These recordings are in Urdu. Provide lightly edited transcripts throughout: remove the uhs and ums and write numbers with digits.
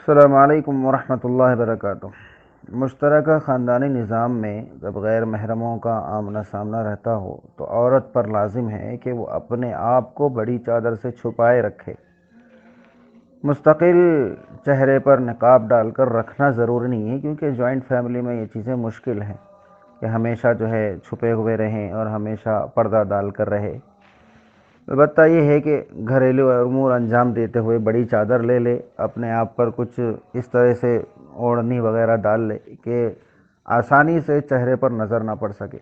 السلام علیکم ورحمۃ اللہ وبرکاتہ۔ مشترکہ خاندانی نظام میں جب غیر محرموں کا آمنا سامنا رہتا ہو تو عورت پر لازم ہے کہ وہ اپنے آپ کو بڑی چادر سے چھپائے رکھے۔ مستقل چہرے پر نقاب ڈال کر رکھنا ضروری نہیں ہے، کیونکہ جوائنٹ فیملی میں یہ چیزیں مشکل ہیں کہ ہمیشہ چھپے ہوئے رہیں اور ہمیشہ پردہ ڈال کر رہے۔ البتہ یہ ہے کہ گھریلو امور انجام دیتے ہوئے بڑی چادر لے لے، اپنے آپ پر کچھ اس طرح سے اوڑھنی وغیرہ ڈال لے کہ آسانی سے چہرے پر نظر نہ پڑ سکے۔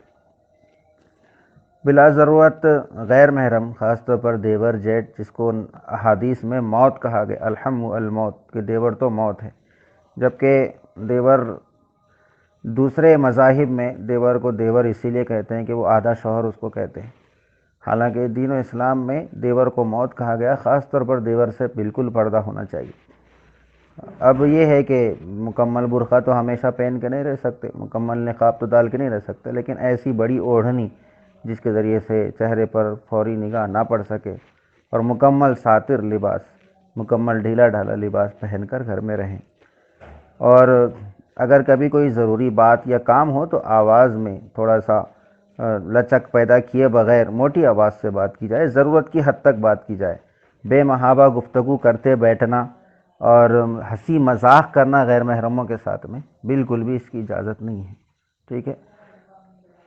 بلا ضرورت غیر محرم، خاص طور پر دیور جیٹ، جس کو احادیث میں موت کہا گیا، الحم الموت، کہ دیور تو موت ہے، جبکہ دیور دوسرے مذاہب میں دیور کو دیور اسی لیے کہتے ہیں کہ وہ آدھا شوہر اس کو کہتے ہیں۔ حالانکہ دین و اسلام میں دیور کو موت کہا گیا، خاص طور پر دیور سے بالکل پردہ ہونا چاہیے۔ اب یہ ہے کہ مکمل برقع تو ہمیشہ پہن کے نہیں رہ سکتے، مکمل نقاب تو ڈال کے نہیں رہ سکتے، لیکن ایسی بڑی اوڑھنی جس کے ذریعے سے چہرے پر فوری نگاہ نہ پڑ سکے، اور مکمل ساتر لباس، مکمل ڈھیلا ڈھالا لباس پہن کر گھر میں رہیں۔ اور اگر کبھی کوئی ضروری بات یا کام ہو تو آواز میں تھوڑا سا لچک پیدا کیے بغیر موٹی آواز سے بات کی جائے، ضرورت کی حد تک بات کی جائے۔ بے محابہ گفتگو کرتے بیٹھنا اور ہنسی مذاق کرنا غیر محرموں کے ساتھ میں بالکل بھی اس کی اجازت نہیں ہے، ٹھیک ہے۔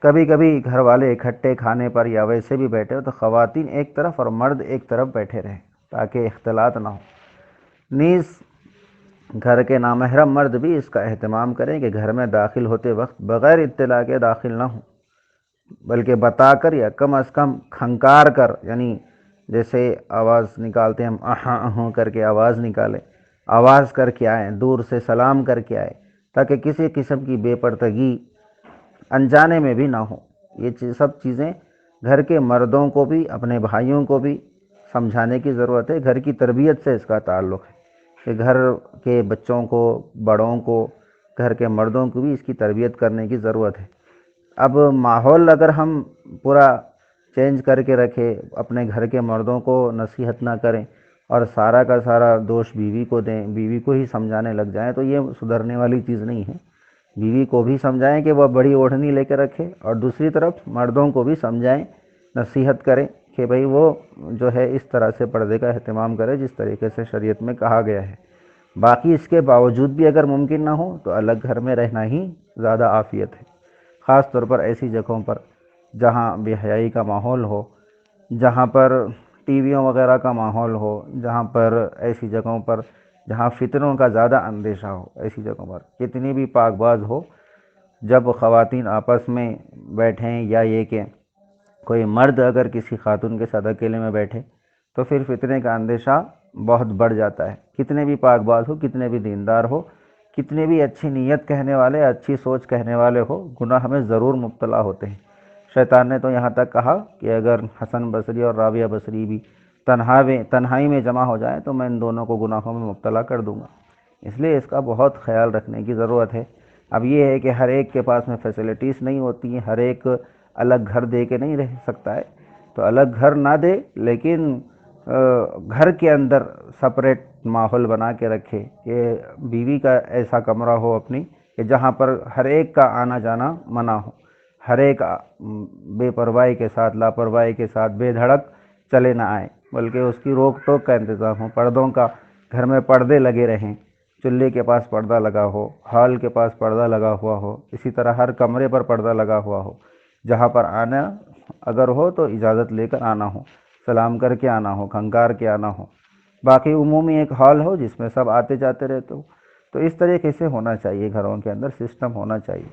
کبھی کبھی گھر والے اکٹھے کھانے پر یا ویسے بھی بیٹھے ہو تو خواتین ایک طرف اور مرد ایک طرف بیٹھے رہیں تاکہ اختلاط نہ ہو۔ نیز گھر کے نامحرم مرد بھی اس کا اہتمام کریں کہ گھر میں داخل ہوتے وقت بغیر اطلاع کے داخل نہ ہوں، بلکہ بتا کر یا کم از کم کھنکار کر، یعنی جیسے آواز نکالتے ہیں ہم اہاں اہوں کر کے آواز نکالیں، آواز کر کے آئیں، دور سے سلام کر کے آئیں، تاکہ کسی قسم کی بے پردگی انجانے میں بھی نہ ہو۔ یہ سب چیزیں گھر کے مردوں کو بھی، اپنے بھائیوں کو بھی سمجھانے کی ضرورت ہے۔ گھر کی تربیت سے اس کا تعلق ہے کہ گھر کے بچوں کو، بڑوں کو، گھر کے مردوں کو بھی اس کی تربیت کرنے کی ضرورت ہے۔ اب ماحول اگر ہم پورا چینج کر کے رکھے، اپنے گھر کے مردوں کو نصیحت نہ کریں اور سارا کا سارا دوش بیوی کو دیں، بیوی کو ہی سمجھانے لگ جائیں، تو یہ سدھرنے والی چیز نہیں ہے۔ بیوی کو بھی سمجھائیں کہ وہ بڑی اوڑھنی لے کے رکھے، اور دوسری طرف مردوں کو بھی سمجھائیں، نصیحت کریں کہ بھئی وہ اس طرح سے پردے کا اہتمام کرے جس طریقے سے شریعت میں کہا گیا ہے۔ باقی اس کے باوجود بھی اگر ممکن نہ ہو تو الگ گھر میں رہنا ہی زیادہ عافیت ہے، خاص طور پر ایسی جگہوں پر جہاں بے حیائی کا ماحول ہو، جہاں پر ٹی ویوں وغیرہ کا ماحول ہو، جہاں پر ایسی جگہوں پر جہاں فتنوں کا زیادہ اندیشہ ہو، ایسی جگہوں پر کتنی بھی پاک باز ہو، جب خواتین آپس میں بیٹھیں یا یہ کہ کوئی مرد اگر کسی خاتون کے ساتھ اکیلے میں بیٹھے تو پھر فتنے کا اندیشہ بہت بڑھ جاتا ہے۔ کتنے بھی پاک باز ہو، کتنے بھی دیندار ہو، کتنے بھی اچھی نیت کہنے والے، اچھی سوچ کہنے والے ہو، گناہ میں ضرور مبتلا ہوتے ہیں۔ شیطان نے تو یہاں تک کہا کہ اگر حسن بصری اور راویہ بصری بھی تنہائی میں جمع ہو جائیں تو میں ان دونوں کو گناہوں میں مبتلا کر دوں گا۔ اس لیے اس کا بہت خیال رکھنے کی ضرورت ہے۔ اب یہ ہے کہ ہر ایک کے پاس میں فیسلٹیز نہیں ہوتی ہیں، ہر ایک الگ گھر دے کے نہیں رہ سکتا ہے، تو الگ گھر نہ دے، لیکن گھر کے اندر سپریٹ ماحول بنا کے رکھے کہ بیوی کا ایسا کمرہ ہو اپنی کہ جہاں پر ہر ایک کا آنا جانا منع ہو، ہر ایک بے پرواہی کے ساتھ، لاپرواہی کے ساتھ بے دھڑک چلے نہ آئے، بلکہ اس کی روک ٹوک کا انتظام ہو۔ پردوں کا گھر میں پردے لگے رہیں، چولہے کے پاس پردہ لگا ہو، ہال کے پاس پردہ لگا ہوا ہو، اسی طرح ہر کمرے پر پردہ لگا ہوا ہو۔ جہاں پر آنا اگر ہو تو اجازت لے کر آنا ہو، سلام کر کے آنا ہو، کھنکار کے آنا ہو۔ باقی عمومی ایک ہال ہو جس میں سب آتے جاتے رہتے ہو، تو اس طریقے سے ہونا چاہیے، گھروں کے اندر سسٹم ہونا چاہیے۔